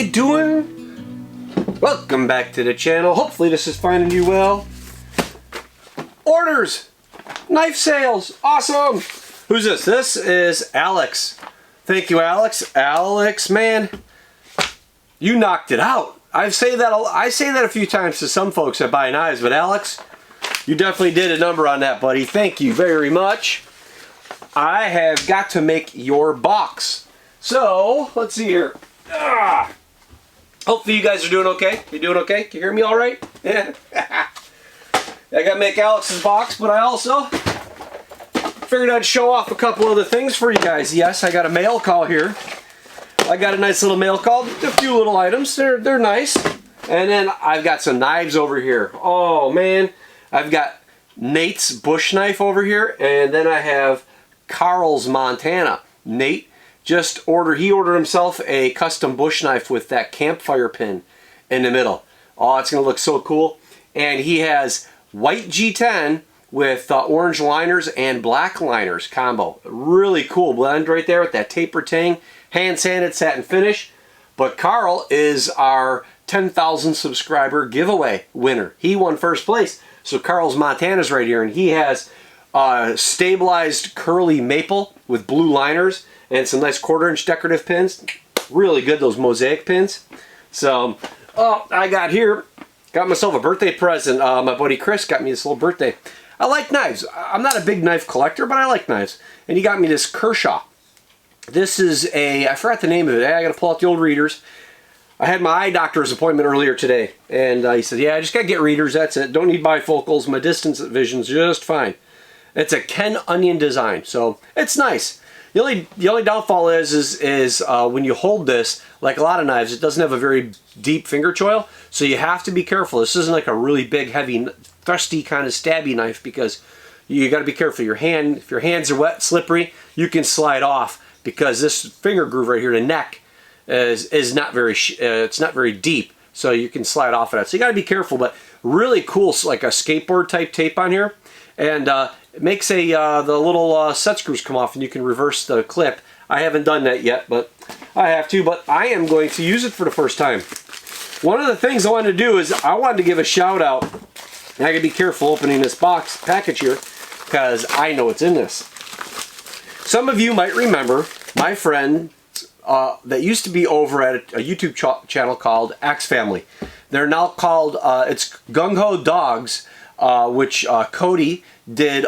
you doing? Welcome back to the channel. Hopefully this is finding you well. Orders! Knife sales! Awesome! Who's this? This is Alex. Thank you, Alex. Alex, man, you knocked it out. I say that a few times to some folks that buy knives, but Alex, you definitely did a number on that, buddy. Thank you very much. I have got to make your box. So, let's see here. Hopefully you guys are doing okay. You doing okay? Can you hear me all right? Yeah. I got to make Alex's box, but I also figured I'd show off a couple other things for you guys. Yes, I got a mail call here. I got a nice little mail call. A few little items. They're nice. And then I've got some knives over here. Oh, man. I've got Nate's bush knife over here, and then I have Carl's Montana. Nate he ordered himself a custom bush knife with that campfire pin in the middle. Oh, it's gonna look so cool. And he has white G10 with orange liners and black liners combo. Really cool blend right there with that taper tang, hand sanded satin finish. But Carl is our 10,000 subscriber giveaway winner. He won first place. So Carl's Montana's right here, and he has stabilized curly maple with blue liners and some nice 1/4-inch decorative pins. Really good, those mosaic pins. So, I got myself a birthday present. My buddy Chris got me this little birthday. I like knives. I'm not a big knife collector, but I like knives. And he got me this Kershaw. This is I forgot the name of it. I got to pull out the old readers. I had my eye doctor's appointment earlier today, and he said, yeah, I just got to get readers, that's it. Don't need bifocals. My distance vision's just fine. It's a Ken Onion design, so it's nice. The only downfall is when you hold this, like a lot of knives, it doesn't have a very deep finger choil, so you have to be careful. This isn't like a really big, heavy, thrusty kind of stabby knife, because you got to be careful. If your hands are wet, slippery, you can slide off, because this finger groove right here, the neck, is not very it's not very deep, so you can slide off of that. So you got to be careful, but really cool, like a skateboard type tape on here, and it makes the little set screws come off, and you can reverse the clip. I haven't done that yet, but I have to. But I am going to use it for the first time. One of the things I wanted to do is I wanted to give a shout out. And I gotta be careful opening this package here, because I know what's in this. Some of you might remember my friend that used to be over at a YouTube channel called Axe Family. They're now called it's GungHo Dogs, which Cody did.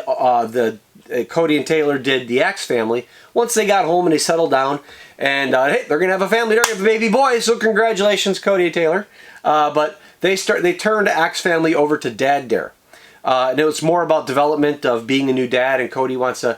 Cody and Taylor did the Axe Family. Once they got home and they settled down, and hey, they're gonna have a family. They're gonna have a baby boy. So congratulations, Cody and Taylor. But they turned Axe Family over to Dad Dare, and it was more about development of being a new dad. And Cody wants to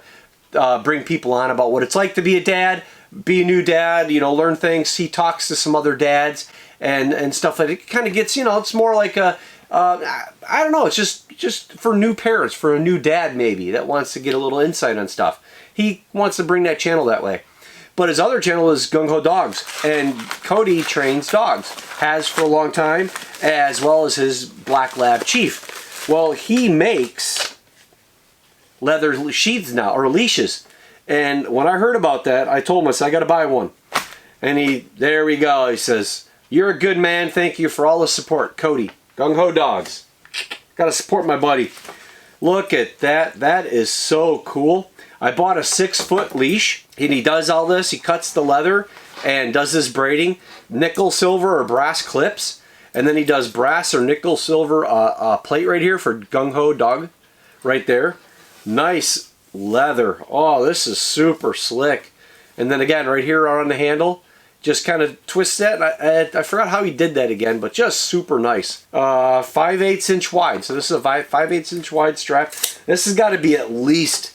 bring people on about what it's like to be a dad, be a new dad. You know, learn things. He talks to some other dads and stuff like that. It kind of gets, it's more like a I don't know, it's just for new parents, for a new dad maybe that wants to get a little insight on stuff. He wants to bring that channel that way. But his other channel is GungHo Dogs, and Cody trains dogs, has for a long time, as well as his Black Lab Chief. Well, he makes leather sheaths now, or leashes. And when I heard about that, I told him, I said, I got to buy one. And there we go, he says, you're a good man, thank you for all the support, Cody. GungHo Dogs. Gotta support my buddy. Look at that. That is so cool. I bought a 6-foot leash, and he does all this. He cuts the leather and does this braiding. Nickel, silver, or brass clips. And then he does brass or nickel, silver plate right here for GungHo Dog. Right there. Nice leather. Oh, this is super slick. And then again, right here on the handle, just kind of twist that. I forgot how he did that again, but just super nice. 5/8 inch wide. So this is a 5/8 inch wide strap. This has got to be at least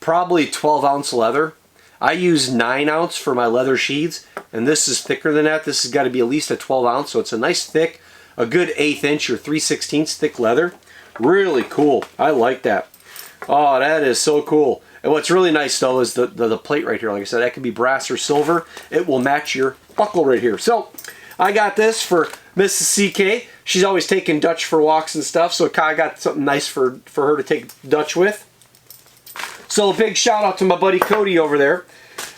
probably 12-ounce leather. I use 9-ounce for my leather sheaths, and this is thicker than that. This has got to be at least a 12-ounce, so it's a nice thick, a good 1/8 inch or 3/16 thick leather. Really cool. I like that. Oh, that is so cool. And what's really nice though is the plate right here. Like I said, that can be brass or silver. It will match your buckle right here. So I got this for Mrs. CK. She's always taking Dutch for walks and stuff, so I got something nice for her to take Dutch with. So a big shout out to my buddy Cody over there.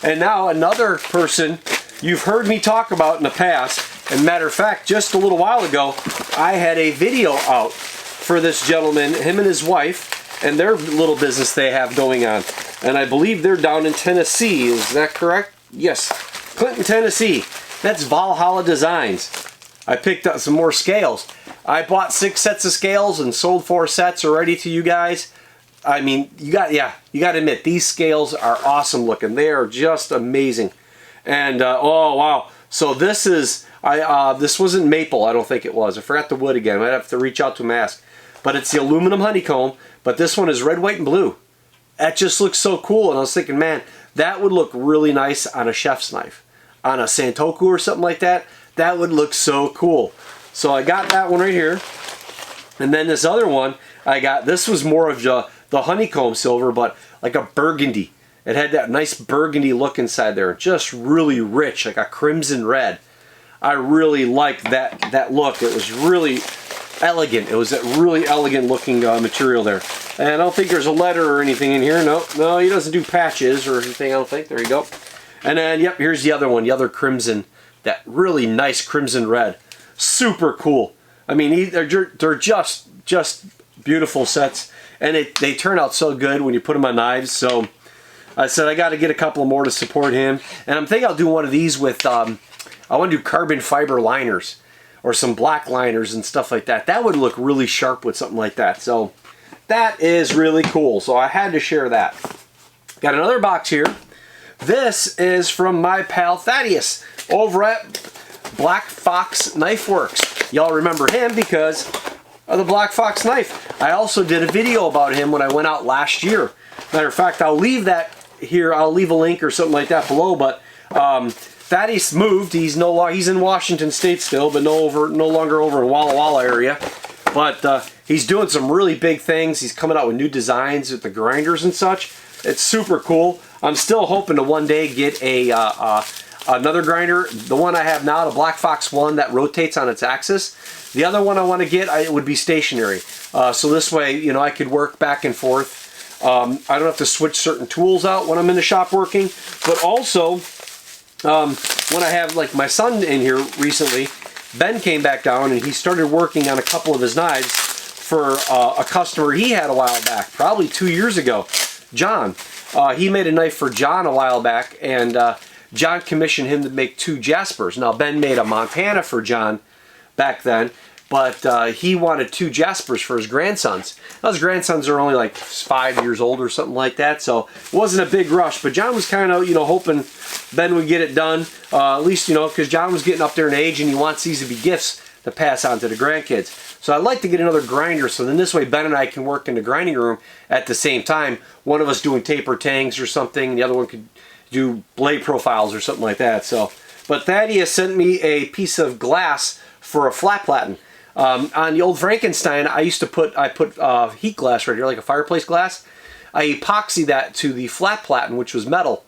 And now another person you've heard me talk about in the past. And matter of fact, just a little while ago, I had a video out for this gentleman, him and his wife, and their little business they have going on. And I believe they're down in Tennessee. Is that correct? Yes. Clinton, Tennessee. That's Valhalla Designs. I picked up some more scales. I bought 6 sets of scales and sold 4 sets already to you guys. I mean, you got to admit, these scales are awesome looking. They are just amazing. And oh wow! So this is this wasn't maple. I don't think it was. I forgot the wood again. I'd have to reach out to him and ask. But it's the aluminum honeycomb. But this one is red, white, and blue. That just looks so cool. And I was thinking, man, that would look really nice on a chef's knife, on a Santoku or something like that. That would look so cool. So I got that one right here. And then this other one I got. This was more of the honeycomb silver, but like a burgundy. It had that nice burgundy look inside there, just really rich, like a crimson red. I really liked that look. It was really elegant. It was that really elegant looking material there. And I don't think there's a letter or anything in here. No, he doesn't do patches or anything, I don't think. There you go. And then, yep, here's the other one, the other crimson, that really nice crimson red. Super cool. I mean, they're just beautiful sets. And they turn out so good when you put them on knives. So I said I got to get a couple more to support him. And I'm thinking I'll do one of these with, I want to do carbon fiber liners or some black liners and stuff like that. That would look really sharp with something like that. So that is really cool. So I had to share that. Got another box here. This is from my pal Thaddeus over at Black Fox Knife Works. Y'all remember him because of the Black Fox knife. I also did a video about him when I went out last year. Matter of fact, I'll leave that here. I'll leave a link or something like that below. But Thaddeus moved. He's in Washington State still, but no longer over in Walla Walla area. But he's doing some really big things. He's coming out with new designs with the grinders and such. It's super cool. I'm still hoping to one day get another grinder. The one I have now, the Black Fox one that rotates on its axis. The other one I want to get, it would be stationary. So this way, you know, I could work back and forth. I don't have to switch certain tools out when I'm in the shop working. But also, when I have like my son in here recently, Ben came back down and he started working on a couple of his knives for a customer he had a while back, probably 2 years ago. John. He made a knife for John a while back, and John commissioned him to make 2 Jaspers. Now, Ben made a Montana for John back then, but he wanted 2 Jaspers for his grandsons. Now, his grandsons are only like 5 years old or something like that, so it wasn't a big rush. But John was kind of, you know, hoping Ben would get it done, at least, you know, because John was getting up there in age, and he wants these to be gifts to pass on to the grandkids. So I'd like to get another grinder, so then this way Ben and I can work in the grinding room at the same time. One of us doing taper tangs or something, and the other one could do blade profiles or something like that. So, but Thaddeus sent me a piece of glass for a flat platen. On the old Frankenstein, I put heat glass right here, like a fireplace glass. I epoxied that to the flat platen, which was metal.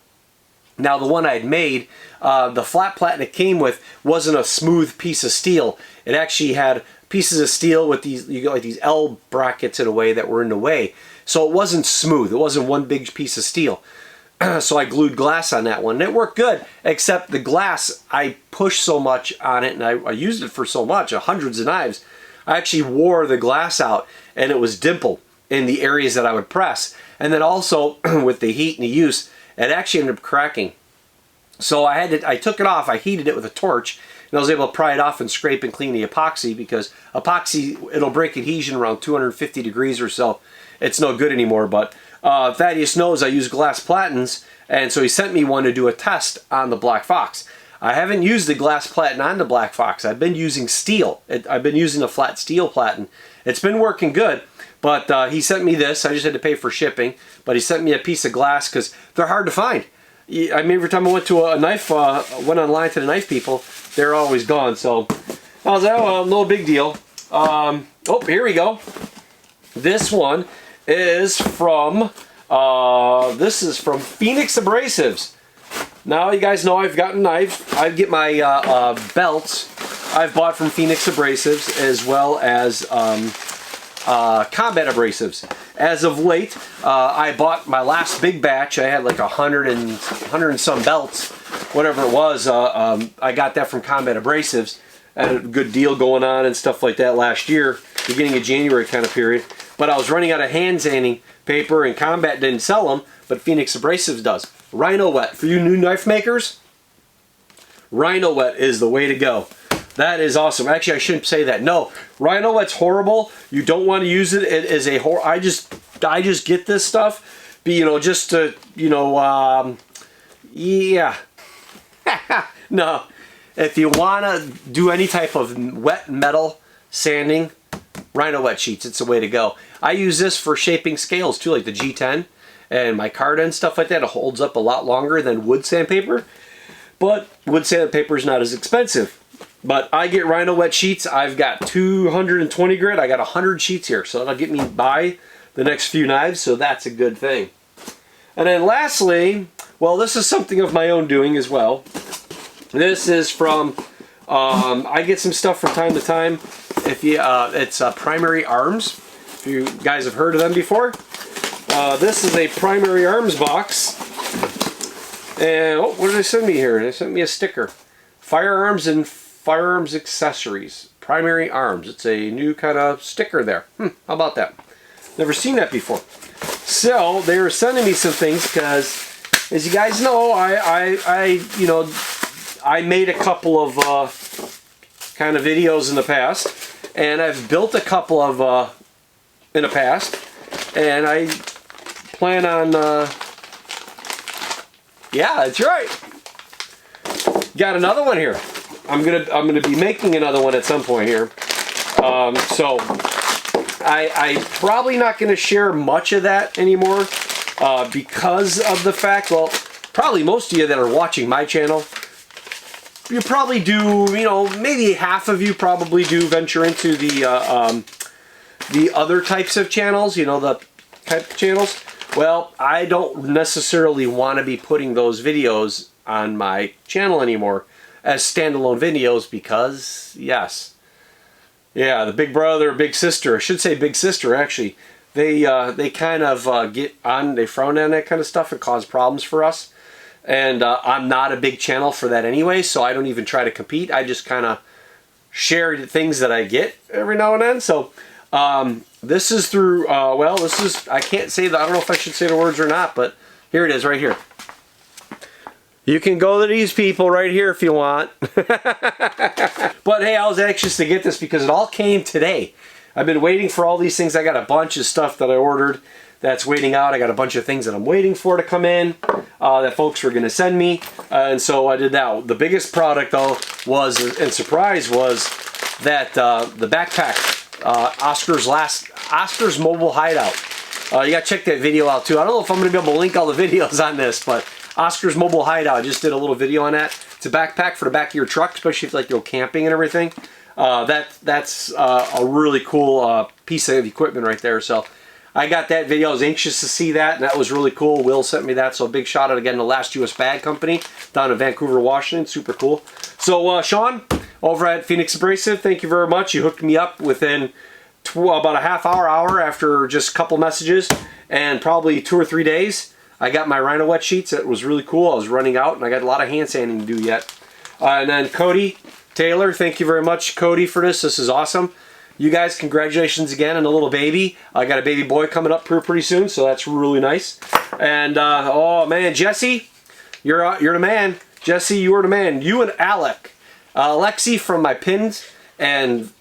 Now the one I had made, the flat platen it came with wasn't a smooth piece of steel. It actually had pieces of steel with these, you got like these L brackets in a way that were in the way. So it wasn't smooth. It wasn't one big piece of steel. So I glued glass on that one. And it worked good, except the glass, I pushed so much on it, and I used it for so much, hundreds of knives. I actually wore the glass out, and it was dimpled in the areas that I would press. And then also, with the heat and the use, it actually ended up cracking. So I took it off, I heated it with a torch, and I was able to pry it off and scrape and clean the epoxy, because epoxy, it'll break adhesion around 250 degrees or so. It's no good anymore, but Thaddeus knows I use glass platens, and so he sent me one to do a test on the Black Fox. I haven't used the glass platen on the Black Fox. I've been using steel. I've been using a flat steel platen. It's been working good, but he sent me this. I just had to pay for shipping, but he sent me a piece of glass because they're hard to find. I mean, every time I went to a knife, went online to the knife people, they're always gone. So I was like, oh, well, no big deal. Oh, here we go. This one is from Phoenix Abrasives. Now you guys know I've gotten knives. I get my belts I've bought from Phoenix Abrasives, as well as combat abrasives. As of late, I bought my last big batch. I had like 100 and some belts. whatever it was. I got that from Combat Abrasives. I had a good deal going on and stuff like that last year, beginning of January kind of period. But I was running out of hand sanding paper, and Combat didn't sell them, but Phoenix Abrasives does. Rhino Wet. For you new knife makers, Rhino Wet is the way to go. That is awesome. Actually, I shouldn't say that. No, Rhino Wet's horrible. You don't want to use it. It is a I just get this stuff, but, you know, just to, you know, yeah. No. If you want to do any type of wet metal sanding, Rhino Wet sheets, it's the way to go. I use this for shaping scales too, like the G10 and my Carta and stuff like that. It holds up a lot longer than wood sandpaper, but wood sandpaper is not as expensive. But I get Rhino Wet sheets. I've got 220 grit. I got 100 sheets here, so that'll get me by the next few knives, so that's a good thing. And then lastly, well, this is something of my own doing as well. This is from, I get some stuff from time to time. If you, it's Primary Arms. If you guys have heard of them before. This is a Primary Arms box. And oh, what did they send me here? They sent me a sticker. Firearms and Firearms Accessories. Primary Arms. It's a new kind of sticker there. How about that? Never seen that before. So they were sending me some things because, as you guys know, you know, I made a couple of kind of videos in the past, and I've built a couple of in the past, and I plan on yeah, that's right. Got another one here. I'm gonna be making another one at some point here. So I'm probably not going to share much of that anymore because of the fact, well, probably most of you that are watching my channel, you probably do, you know, maybe half of you probably do venture into the other types of channels, you know, the type of channels. Well, I don't necessarily want to be putting those videos on my channel anymore as standalone videos because, yes, yeah, the big brother, big sister, I should say big sister actually, they kind of get on, they frown on that kind of stuff and cause problems for us. And I'm not a big channel for that anyway, so I don't even try to compete. I just kind of share the things that I get every now and then. So this is through, well, this is, I can't say that, I don't know if I should say the words or not, but here it is right here. You can go to these people right here if you want. But hey, I was anxious to get this because it all came today. I've been waiting for all these things. I got a bunch of stuff that I ordered that's waiting out. I got a bunch of things that I'm waiting for to come in that folks were going to send me. And so I did that. The biggest product though was, and surprise, was that the backpack, Oscar's Mobile Hideout. You got to check that video out too. I don't know if I'm going to be able to link all the videos on this, but Oscar's Mobile Hideout, I just did a little video on that. It's a backpack for the back of your truck, especially if like you go camping and everything. That's a really cool piece of equipment right there. So I got that video. I was anxious to see that, and that was really cool. Will sent me that, so a big shout out again to Last US Bag Company down in Vancouver, Washington. Super cool. So Sean over at Phoenix Abrasive, thank you very much. You hooked me up within about a half hour after just a couple messages, and probably 2 or 3 days. I got my Rhino Wet sheets. It was really cool. I was running out, and I got a lot of hand sanding to do yet. And then Cody Taylor, thank you very much, Cody, for this. This is awesome. You guys, congratulations again on a little baby. I got a baby boy coming up here pretty soon, so that's really nice. And oh man, Jesse, you're the man. Jesse, you are the man. You and Alec, Alexi from my pins, and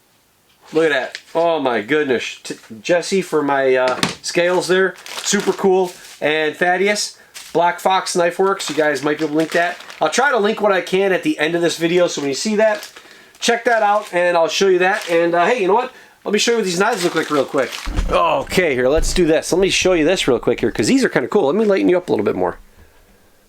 look at that. Oh my goodness, Jesse for my scales there. Super cool. And Thaddeus, Black Fox Knife Works. You guys might be able to link that. I'll try to link what I can at the end of this video, so when you see that, check that out, and I'll show you that. And hey, you know what? Let me show you what these knives look like real quick. Okay, here, let's do this. Let me show you this real quick here, because these are kind of cool. Let me lighten you up a little bit more.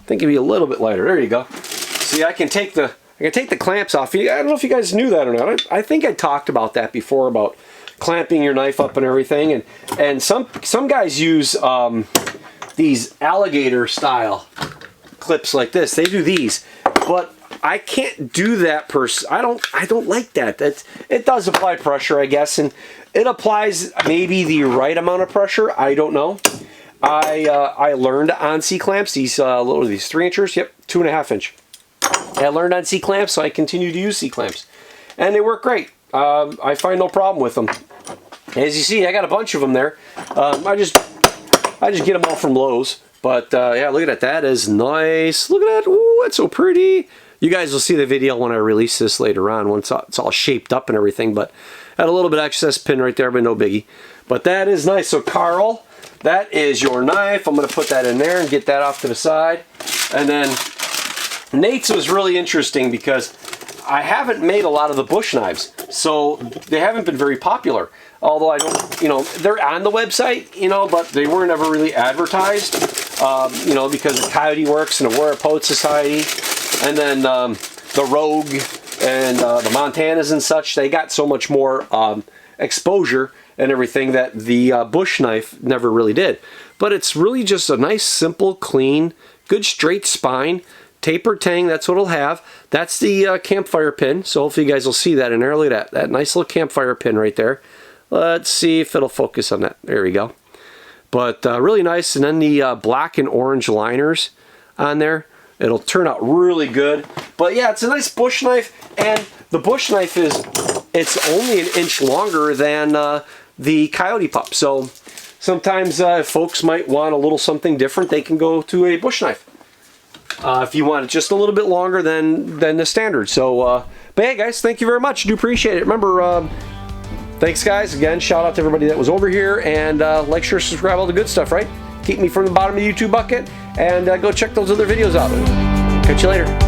I think it'll be a little bit lighter. There you go. See, I can take the clamps off. I don't know if you guys knew that or not. I think I talked about that before, about clamping your knife up and everything. And some guys use these alligator style clips like this. They do these, but I can't do that I don't like that. It does apply pressure, I guess, and it applies maybe the right amount of pressure. I don't know. I learned on C clamps, these 3 inchers, yep, 2.5 inch. I learned on C-clamps, so I continue to use C-clamps. And they work great. I find no problem with them. As you see, I got a bunch of them there. I just get them all from Lowe's. But yeah, look at that. That is nice. Look at that. Ooh, that's so pretty. You guys will see the video when I release this later on, once it's all shaped up and everything. But I had a little bit of excess pin right there, but no biggie. But that is nice. So Carl, that is your knife. I'm going to put that in there and get that off to the side. And then Nate's was really interesting because I haven't made a lot of the bush knives, so they haven't been very popular. Although I don't, you know, they're on the website, you know, but they weren't ever really advertised, you know, because of Coyote Works and the Warrior Poet Society, and then the Rogue and the Montanas and such. They got so much more exposure and everything that the bush knife never really did. But it's really just a nice, simple, clean, good straight spine. Taper tang, that's what it'll have. That's the campfire pin, so hopefully you guys will see that in there. Look at that nice little campfire pin right there. Let's see if it'll focus on that. There we go. But really nice, and then the black and orange liners on there. It'll turn out really good. But yeah, it's a nice bush knife, and the bush knife it's only an inch longer than the Coyote Pup. So sometimes folks might want a little something different, they can go to a bush knife. If you want it just a little bit longer than the standard. So, but hey guys, thank you very much. I do appreciate it. Remember, thanks guys. Again, shout out to everybody that was over here. And like, share, subscribe, all the good stuff, right? Keep me from the bottom of the YouTube bucket. And go check those other videos out. Catch you later.